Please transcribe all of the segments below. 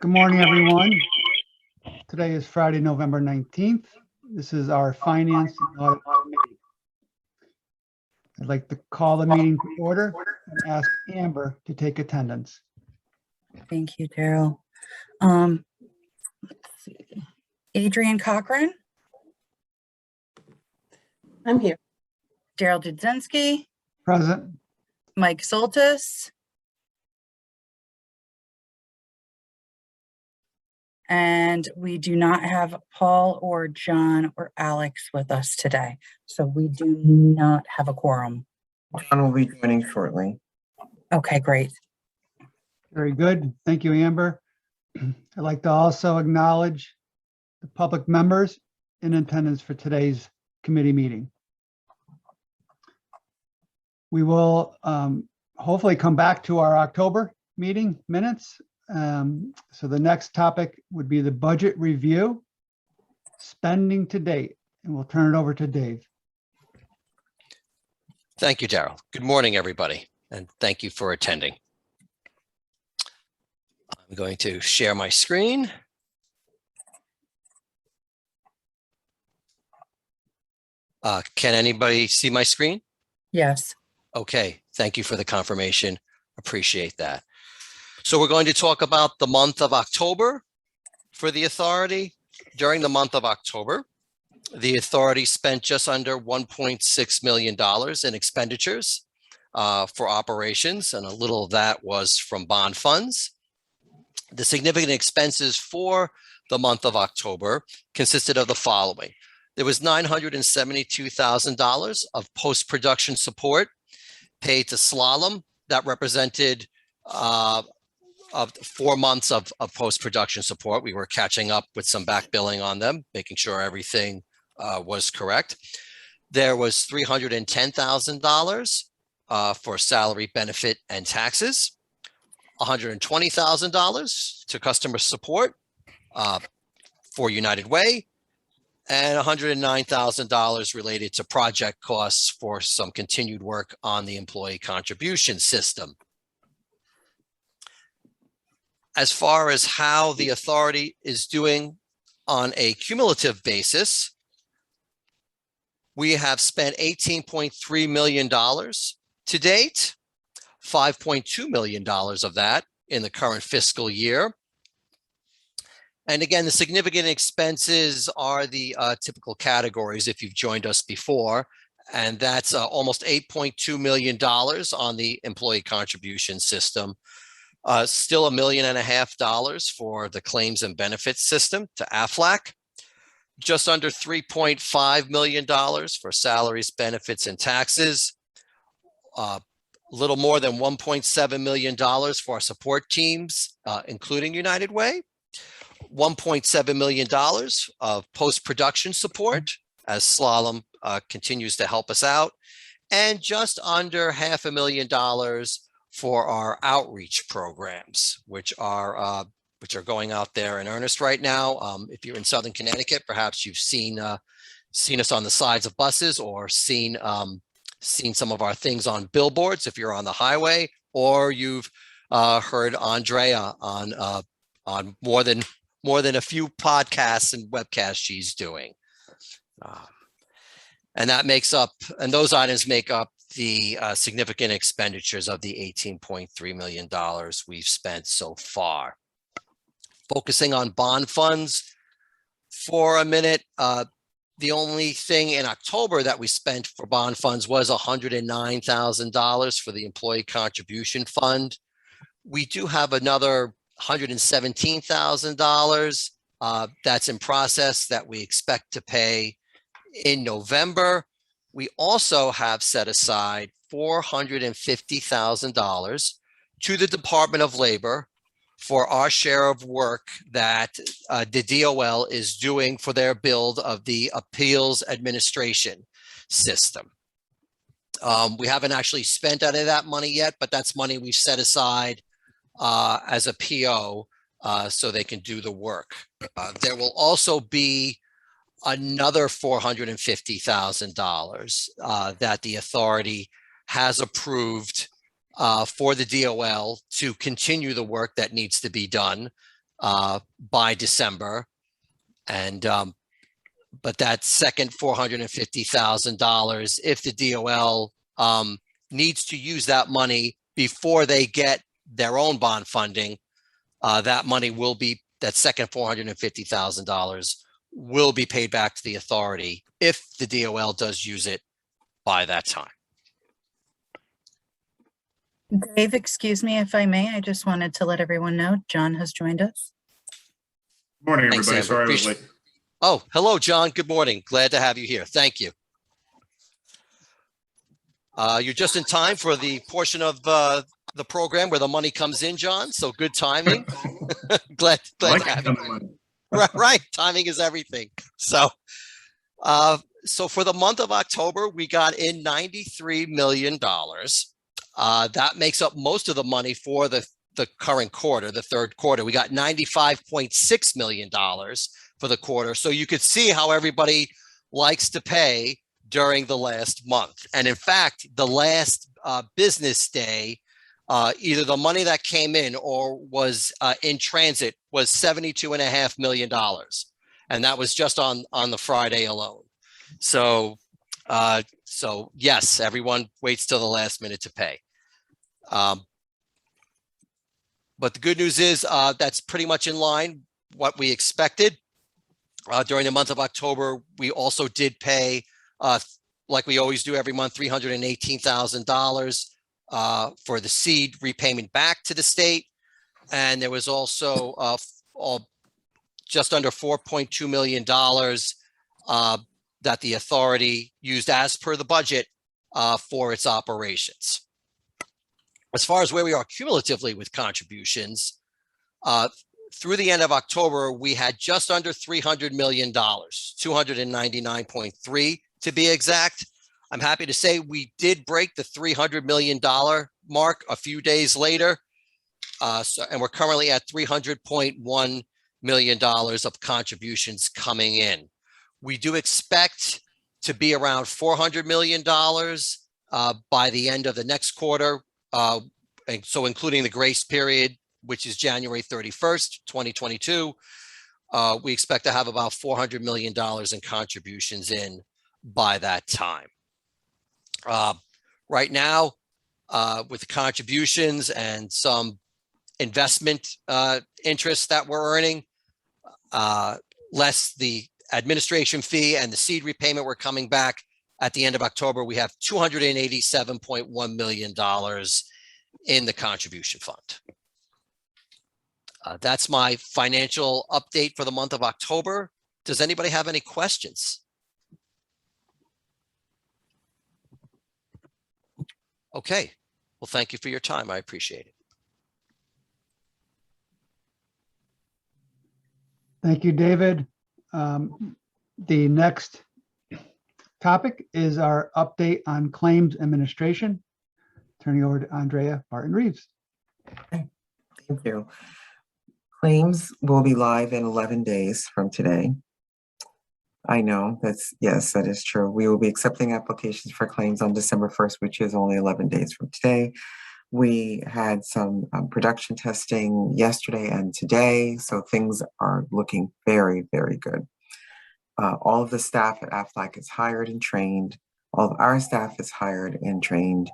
Good morning, everyone. Today is Friday, November 19th. This is our Finance and Audit Committee. I'd like to call the meeting to order and ask Amber to take attendance. Thank you, Daryl. Let's see. Adrian Cochran, I'm here. Daryl Dudzinski, Present. Mike Soltis, and we do not have Paul or John or Alex with us today, so we do not have a quorum. John will be joining shortly. Okay, great. Very good. Thank you, Amber. I'd like to also acknowledge the public members in attendance for today's committee meeting. We will hopefully come back to our October meeting minutes. So the next topic would be the budget review, spending to date, and we'll turn it over to Dave. Thank you, Daryl. Good morning, everybody, and thank you for attending. I'm going to share my screen. Can anybody see my screen? Yes. Okay, thank you for the confirmation. Appreciate that. So we're going to talk about the month of October for the authority. During the month of October, the authority spent just under $1.6 million in expenditures for operations, and a little of that was from bond funds. The significant expenses for the month of October consisted of the following. There was $972,000 of post-production support paid to Slalom. That represented of 4 months of post-production support. We were catching up with some back billing on them, making sure everything was correct. There was $310,000 for salary, benefit, and taxes. $120,000 to customer support for United Way, and $109,000 related to project costs for some continued work on the employee contribution system. As far as how the authority is doing on a cumulative basis, we have spent $18.3 million to date, $5.2 million of that in the current fiscal year. And again, the significant expenses are the typical categories if you've joined us before, and that's almost $8.2 million on the employee contribution system. Still $1.5 million for the claims and benefits system to AFLAC. Just under $3.5 million for salaries, benefits, and taxes. A little more than $1.7 million for our support teams, including United Way. $1.7 million of post-production support as Slalom continues to help us out. And just under $500,000 for our outreach programs, which are going out there in earnest right now. If you're in Southern Connecticut, perhaps you've seen us on the sides of buses, or seen some of our things on billboards if you're on the highway, or you've heard Andrea on more than a few podcasts and webcasts she's doing. And those items make up the significant expenditures of the $18.3 million we've spent so far. Focusing on bond funds for a minute, the only thing in October that we spent for bond funds was $109,000 for the employee contribution fund. We do have another $117,000 that's in process that we expect to pay in November. We also have set aside $450,000 to the Department of Labor for our share of work that the DOL is doing for their build of the appeals administration system. We haven't actually spent any of that money yet, but that's money we've set aside as a PO so they can do the work. There will also be another $450,000 that the authority has approved for the DOL to continue the work that needs to be done. by December. And but that second $450,000, if the DOL needs to use that money before they get their own bond funding, that money will be, that second $450,000 will be paid back to the authority if the DOL does use it by that time. Dave, excuse me if I may, I just wanted to let everyone know John has joined us. Morning, Thanks, everybody. Amber. Sorry I was late. Oh, hello, John. Good morning. Glad to have you here. Thank you. You're just in time for the portion of the program where the money comes in, John. So good timing. glad I like to have that you. kind of money. Right. Timing is everything. So for the month of October, we got in $93 million. That makes up most of the money for the current quarter, the third quarter. We got $95.6 million for the quarter. So you could see how everybody likes to pay during the last month. And in fact, the last business day, either the money that came in or was in transit was $72.5 million. And that was just on the Friday alone. So yes, everyone waits till the last minute to pay. But the good news is that's pretty much in line what we expected. During the month of October, we also did pay, like we always do every month, $318,000 for the seed repayment back to the state. And there was also just under $4.2 million that the authority used as per the budget for its operations. As far as where we are cumulatively with contributions, through the end of October, we had just under $300 million, 299.3 to be exact. I'm happy to say we did break the $300 million mark a few days later. And we're currently at $300.1 million of contributions coming in. We do expect to be around $400 million by the end of the next quarter. And so including the grace period, which is January 31st, 2022, we expect to have about $400 million in contributions in by that time. Right now, with the contributions and some investment interest that we're earning, less the administration fee and the seed repayment we're coming back at the end of October, we have $287.1 million in the contribution fund. That's my financial update for the month of October. Does anybody have any questions? Okay. Well, thank you for your time. I appreciate it. Thank you, David. The next topic is our update on claims administration. Turning over to Andrea Barton-Reeves. Thank you. Claims will be live in 11 days from today. I know yes, that is true. We will be accepting applications for claims on December 1st, which is only 11 days from today. We had some production testing yesterday and today, so things are looking very, very good. All of the staff at AFLAC is hired and trained. All of our staff is hired and trained.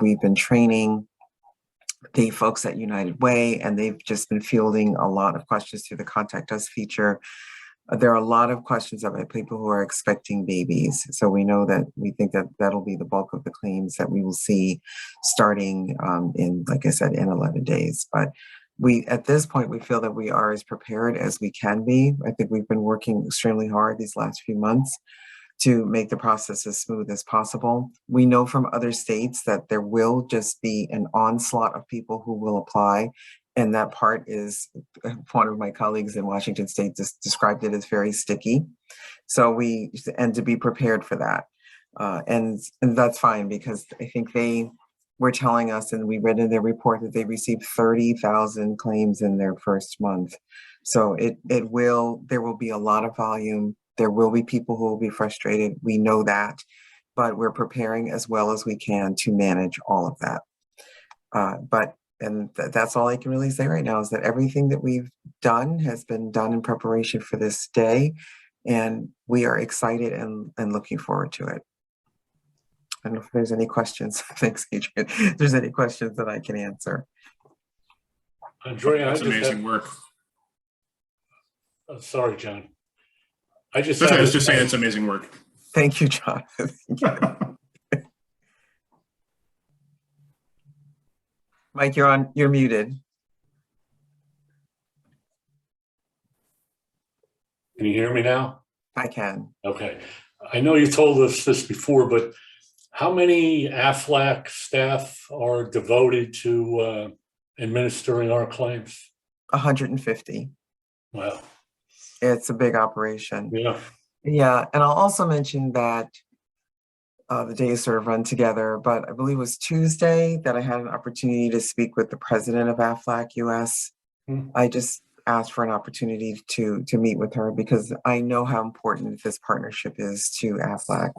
We've been training the folks at United Way, and they've just been fielding a lot of questions through the Contact Us feature. There are a lot of questions about people who are expecting babies. So we know that we think that that'll be the bulk of the claims that we will see starting in, like I said, in 11 days. But at this point, we feel that we are as prepared as we can be. I think we've been working extremely hard these last few months to make the process as smooth as possible. We know from other states that there will just be an onslaught of people who will apply. And that part is, one of my colleagues in Washington State just described it as very sticky. So and to be prepared for that. And that's fine, because I think they were telling us, and we read in their report, that they received 30,000 claims in their first month. So there will be a lot of volume. There will be people who will be frustrated. We know that, but we're preparing as well as we can to manage all of that. But that's all I can really say right now is that everything that we've done has been done in preparation for this day. And we are excited and looking forward to it. I don't know if there's any questions. Thanks, Adrian. If there's any questions that I can answer. Andrea, That's amazing work. sorry, John. I I was just saying it's amazing work. Thank you, John. Mike, you're muted. Can you hear me now? I can. Okay. I know you told us this before, but how many AFLAC staff are devoted to administering our claims? 150. Wow. It's a big operation. Yeah. Yeah, and I'll also mention that the days sort of run together, but I believe it was Tuesday that I had an opportunity to speak with the president of AFLAC US. I just asked for an opportunity to meet with her because I know how important this partnership is to AFLAC.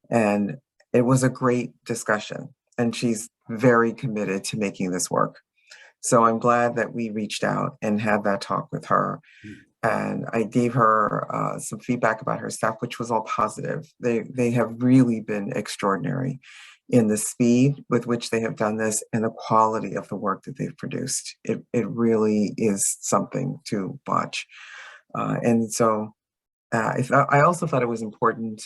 And it was a great discussion, and she's very committed to making this work. So I'm glad that we reached out and had that talk with her. And I gave her some feedback about her staff, which was all positive. They have really been extraordinary in the speed with which they have done this and the quality of the work that they've produced. It really is something to watch. And so I also thought it was important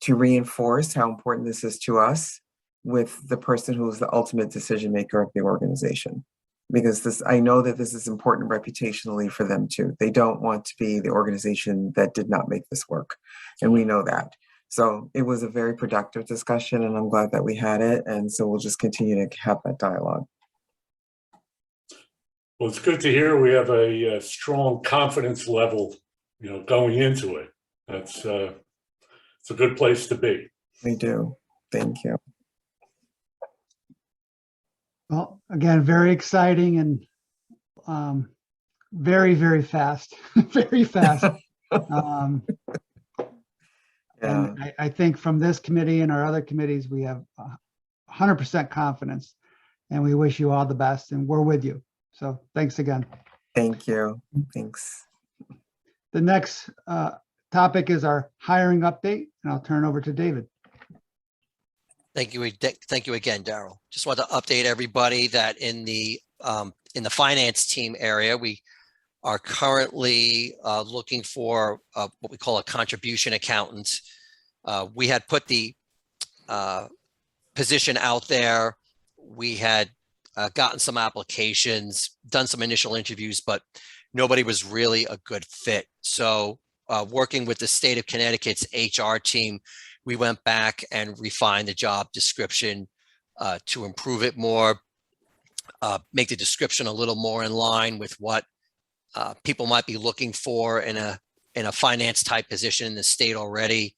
to reinforce how important this is to us with the person who is the ultimate decision maker of the organization. Because I know that this is important reputationally for them too. They don't want to be the organization that did not make this work. And we know that. So it was a very productive discussion, and I'm glad that we had it. And so we'll just continue to have that dialogue. Well, it's good to hear we have a strong confidence level, going into it. It's a good place to be. We do. Thank you. Well, again, very exciting and very, very fast, very fast. Yeah. And I think from this committee and our other committees, we have 100% confidence, and we wish you all the best, and we're with you. So thanks again. Thank you. Thanks. The next topic is our hiring update, and I'll turn over to David. Thank you. Thank you again, Daryl. Just want to update everybody that in the finance team area, we are currently looking for what we call a contribution accountant. We had put the position out there. We had gotten some applications, done some initial interviews, but nobody was really a good fit. So working with the state of Connecticut's HR team, we went back and refined the job description to improve it more, make the description a little more in line with what people might be looking for in a finance type position in the state already.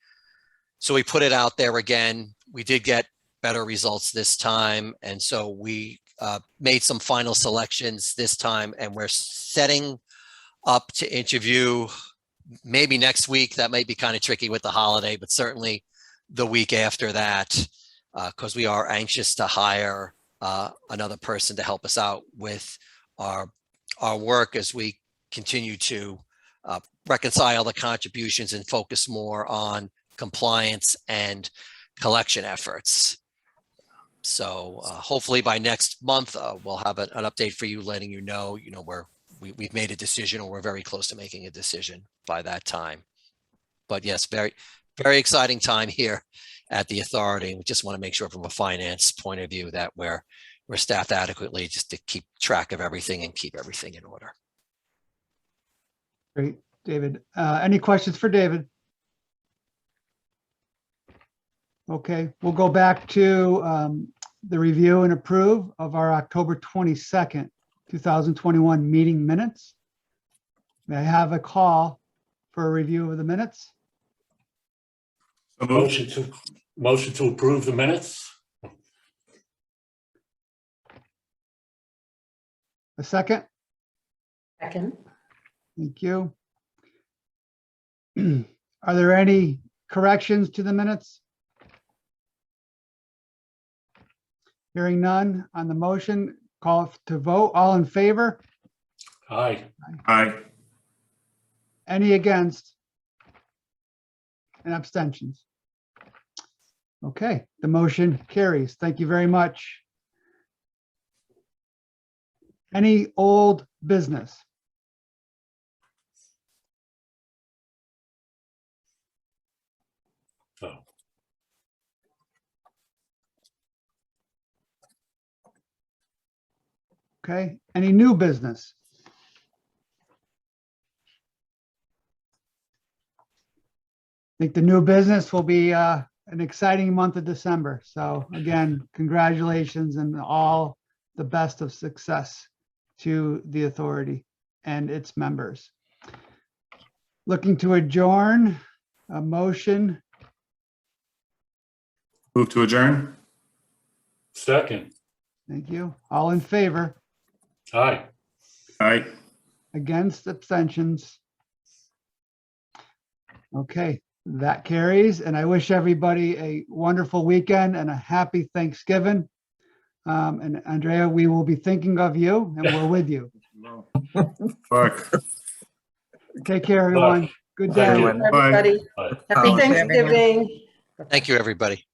So we put it out there again. We did get better results this time. And so we made some final selections this time, and we're setting up to interview maybe next week. That might be kind of tricky with the holiday, but certainly the week after that, because we are anxious to hire another person to help us out with our work as we continue to reconcile the contributions and focus more on compliance and collection efforts. So hopefully by next month, we'll have an update for you, letting you know, we've made a decision, or we're very close to making a decision by that time. But yes, very, very exciting time here at the authority. We just want to make sure from a finance point of view that we're staffed adequately, just to keep track of everything and keep everything in order. Great, David. Any questions for David? Okay, we'll go back to the review and approve of our October 22nd, 2021 meeting minutes. May I have a call for a review of the minutes? Motion to approve the minutes. A second? Second. Thank you. Are there any corrections to the minutes? Hearing none on the motion, call to vote. All in favor? Aye. Aye. Any against? And abstentions? Okay, the motion carries. Thank you very much. Any old business? So, Okay, any new business? I think the new business will be an exciting month of December. So again, congratulations and all the best of success to the authority and its members. Looking to adjourn, a motion, Move to adjourn? second. thank you. All in favor, Aye. Aye. against, abstentions? Okay, that carries, and I wish everybody a wonderful weekend and a happy Thanksgiving. And Andrea, we will be thinking of you and we're with you. Fuck. Take care, everyone. Good day. Thank you. Everyone. Bye. Everybody, Bye. happy Thank you, everyone. Thanksgiving. Thank you, everybody.